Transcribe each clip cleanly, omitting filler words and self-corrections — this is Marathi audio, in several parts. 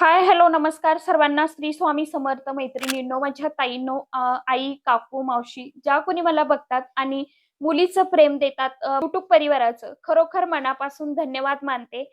हाय हॅलो नमस्कार सर्वांना. श्री स्वामी समर्थ. मैत्रिणींनो, माझ्या ताईंनो, आई काकू मावशी ज्या कोणी मला बघतात आणि मुलीचं प्रेम देतात, कुटुंब परिवाराचं खरोखर मनापासून धन्यवाद मानते.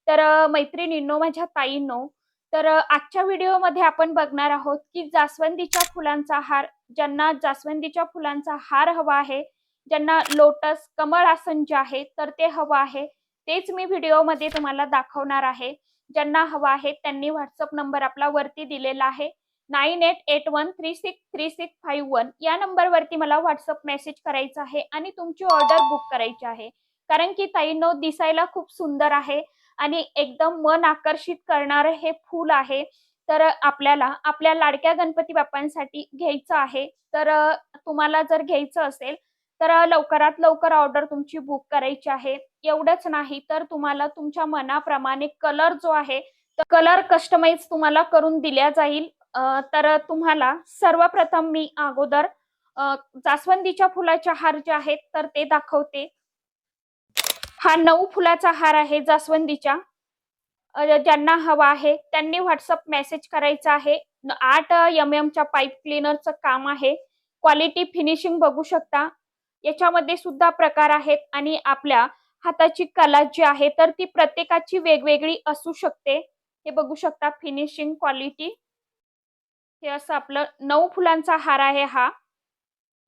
तर मैत्रिणींनो, माझ्या ताईंनो, तर आजच्या व्हिडिओमध्ये आपण बघणार आहोत की जास्वंदीच्या फुलांचा हार, ज्यांना जास्वंदीच्या फुलांचा हार हवा आहे, ज्यांना लोटस कमळ आसन जे आहे तर ते हवं आहे, तेच मी व्हिडिओमध्ये तुम्हाला दाखवणार आहे. ज्यांना हवा आहे त्यांनी व्हॉट्सअप नंबर आपला वरती दिलेला आहे 9881363651 या नंबरवरती मला व्हॉट्सअप मेसेज करायचा आहे आणि तुमची ऑर्डर बुक करायची आहे. कारण की ताईंनो, दिसायला खूप सुंदर आहे आणि एकदम मन आकर्षित करणारं हे फूल आहे. तर आपल्याला आपल्या लाडक्या गणपती बाप्पांसाठी घ्यायचं आहे. तर तुम्हाला जर घ्यायचं असेल तर लवकरात लवकर ऑर्डर तुमची बुक करायची आहे. एवढंच नाही तर तुम्हाला तुमच्या मनाप्रमाणे कलर जो आहे तर कलर कस्टमाइज तुम्हाला करून दिल्या जाईल. तर तुम्हाला सर्वप्रथम मी अगोदर जास्वंदीच्या फुलाचे हार जे आहेत तर ते दाखवते. हा 9 फुलाचा हार आहे जास्वंदीच्या. ज्यांना हवा आहे त्यांनी व्हॉट्सअप मेसेज करायचा आहे. 8 च्या पाईप क्लीनरचं काम आहे. क्वालिटी फिनिशिंग बघू शकता. याच्यामध्ये सुद्धा प्रकार आहेत आणि आपल्या हाताची कला जी आहे तर ती प्रत्येकाची वेगवेगळी असू शकते. हे बघू शकता फिनिशिंग क्वालिटी. हे असं आपलं 9 फुलांचा हार आहे हा.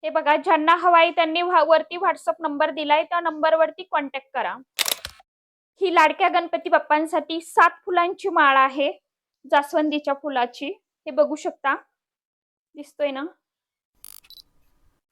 हे बघा, ज्यांना हवा आहे त्यांनी वरती व्हॉट्सअप नंबर दिलाय, त्या नंबरवरती कॉन्टॅक्ट करा. ही लाडक्या गणपती बाप्पांसाठी 7 फुलांची माळ आहे जास्वंदीच्या फुलाची. हे बघू शकता, दिसतोय ना.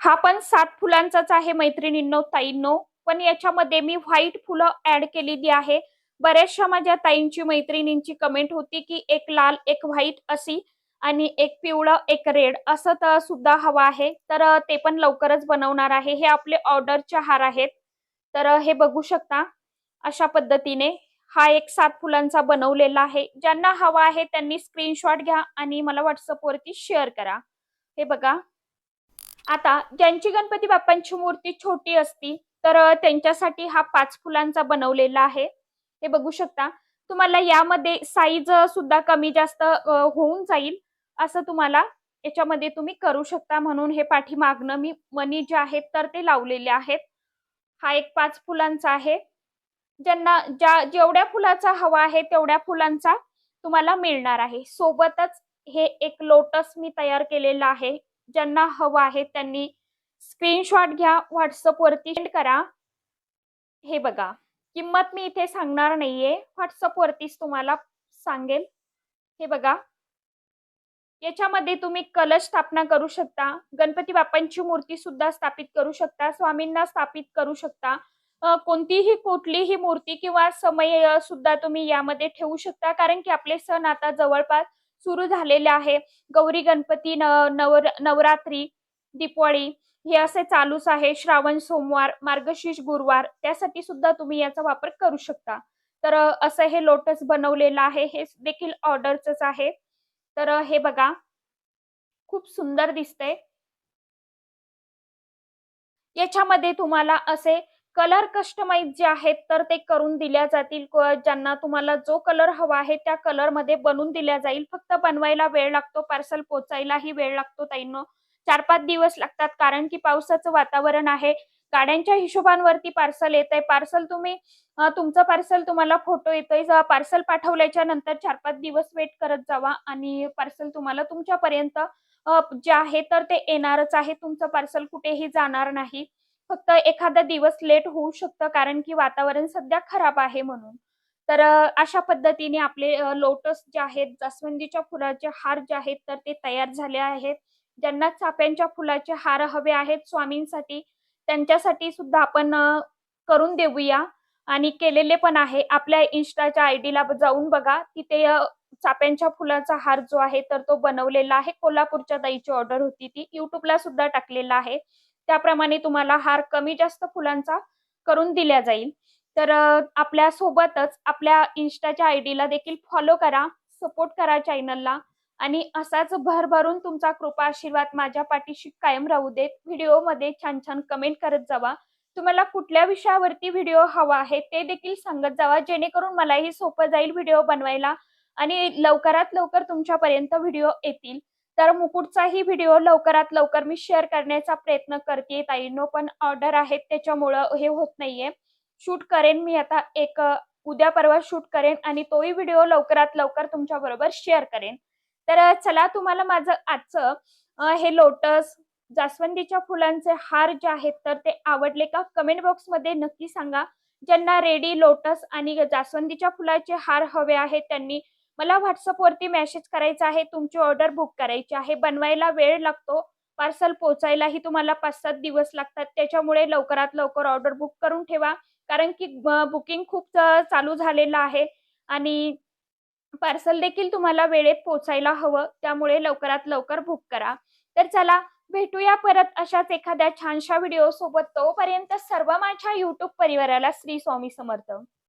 हा पण 7 फुलांचाच आहे मैत्रिणींनो, ताईंनो. पण याच्यामध्ये मी व्हाईट फुलं ऍड केलेली आहे. बऱ्याचशा माझ्या ताईंची मैत्रिणींची कमेंट होती की एक लाल एक व्हाईट अशी आणि एक पिवळं एक रेड असं तर सुद्धा हवं आहे. तर ते पण लवकरच बनवणार आहे. हे आपले ऑर्डरचे हार आहेत. तर हे बघू शकता अशा पद्धतीने हा एक 7 फुलांचा बनवलेला आहे. ज्यांना हवा आहे त्यांनी स्क्रीनशॉट घ्या आणि मला व्हॉट्सअप वरती शेअर करा. हे बघा, आता ज्यांची गणपती बाप्पांची मूर्ती छोटी असती तर त्यांच्यासाठी हा 5 फुलांचा बनवलेला आहे. हे बघू शकता. तुम्हाला यामध्ये साईज सुद्धा कमी जास्त होऊन जाईल असं तुम्हाला याच्यामध्ये तुम्ही करू शकता. म्हणून हे पाठीमागनं मी मनी जे आहेत तर ते लावलेले आहेत. हा एक 5 फुलांचा आहे. ज्यांना जेवढ्या फुलाचा हवा आहे तेवढ्या फुलांचा तुम्हाला मिळणार आहे. सोबतच हे एक लोटस मी तयार केलेला आहे. ज्यांना हवा आहे त्यांनी स्क्रीनशॉट घ्या, व्हॉट्सअप वरती सेंड करा. हे बघा, किंमत मी इथे सांगणार नाहीये, व्हॉट्सअप वरतीच तुम्हाला सांगेल. हे बघा, याच्यामध्ये तुम्ही कलश स्थापना करू शकता, गणपती बाप्पांची मूर्ती सुद्धा स्थापित करू शकता, स्वामींना स्थापित करू शकता. कोणतीही कुठलीही मूर्ती किंवा समय सुद्धा तुम्ही यामध्ये ठेवू शकता. कारण की आपले सण आता जवळपास सुरू झालेले आहे. गौरी गणपती, नवरात्री, दीपावली हे असे चालूच आहे. श्रावण सोमवार, मार्गशीर्ष गुरुवार त्यासाठी सुद्धा तुम्ही याचा वापर करू शकता. तर असं हे लोटस बनवलेलं आहे. हे देखील ऑर्डरचंच आहे. तर हे बघा, खूप सुंदर दिसतंय. याच्यामध्ये तुम्हाला असे कलर कस्टमाइज जे आहेत तर ते करून दिल्या जातील. ज्यांना तुम्हाला जो कलर हवा आहे त्या कलर मध्ये बनवून दिल्या जाईल. फक्त बनवायला वेळ लागतो, पार्सल पोहोचायलाही वेळ लागतो ताईंनो. 4-5 दिवस लागतात. कारण की पावसाचं वातावरण आहे. गाड्यांच्या हिशोबांवरती पार्सल येतंय. पार्सल तुम्ही तुमचं पार्सल तुम्हाला फोटो येतोय. पार्सल पाठवल्याच्या नंतर 4-5 दिवस वेट करत जावा आणि पार्सल तुम्हाला तुमच्यापर्यंत जे आहे तर ते येणारच आहे. तुमचं पार्सल कुठेही जाणार नाही. फक्त एखादा दिवस लेट होऊ शकतं कारण की वातावरण सध्या खराब आहे म्हणून. तर अशा पद्धतीने आपले लोटस जे आहेत, जास्वंदीच्या फुलाचे हार जे आहेत तर ते तयार झाले आहेत. ज्यांना चाफ्यांच्या फुलाचे हार हवे आहेत स्वामींसाठी, त्यांच्यासाठी सुद्धा आपण करून देऊया आणि केलेले पण आहे. आपल्या इन्स्टाच्या आयडीला जाऊन बघा, तिथे चाफ्यांच्या फुलाचा हार जो आहे तर तो बनवलेला आहे. कोल्हापूरच्या ताईची ऑर्डर होती ती. युट्यूबला सुद्धा टाकलेला आहे. त्याप्रमाणे तुम्हाला हार कमी जास्त फुलांचा करून दिल्या जाईल. तर आपल्या सोबतच आपल्या इन्स्टाच्या आयडीला देखील फॉलो करा, सपोर्ट करा चॅनलला आणि असाच भरभरून तुमचा कृपा आशीर्वाद माझ्या पाठीशी कायम राहू देत. व्हिडिओमध्ये छान छान कमेंट करत जावा. तुम्हाला कुठल्या विषयावरती व्हिडिओ हवा आहे ते देखील सांगत जावा, जेणेकरून मलाही सोपं जाईल व्हिडिओ बनवायला आणि लवकरात लवकर तुमच्यापर्यंत व्हिडिओ येतील. तर मुकुटचाही व्हिडिओ लवकरात लवकर मी शेअर करण्याचा प्रयत्न करते ताईंनो, पण ऑर्डर आहेत त्याच्यामुळं हे होत नाहीये. शूट करेन मी आता उद्या परवा शूट करेन आणि तोही व्हिडिओ लवकरात लवकर तुमच्या बरोबर शेअर करेन. तर चला, तुम्हाला माझं आजचं हे लोटस जास्वंदीच्या फुलांचे हार जे आहेत तर ते आवडले का कमेंट बॉक्समध्ये नक्की सांगा. ज्यांना रेडी लोटस आणि जास्वंदीच्या फुलाचे हार हवे आहेत त्यांनी मला व्हॉट्सअपवरती मेसेज करायचा आहे. तुमची ऑर्डर बुक करायची आहे. बनवायला वेळ लागतो, पार्सल पोहोचायलाही तुम्हाला 5-7 दिवस लागतात. त्याच्यामुळे लवकरात लवकर ऑर्डर बुक करून ठेवा, कारण की बुकिंग खूप चालू झालेलं आहे आणि पार्सल देखील तुम्हाला वेळेत पोहोचायला हवं. त्यामुळे लवकरात लवकर बुक करा. तर चला, भेटूया परत अशाच एखाद्या छानशा व्हिडिओ सोबत. तोपर्यंत सर्व माझ्या YouTube परिवाराला श्री स्वामी समर्थ.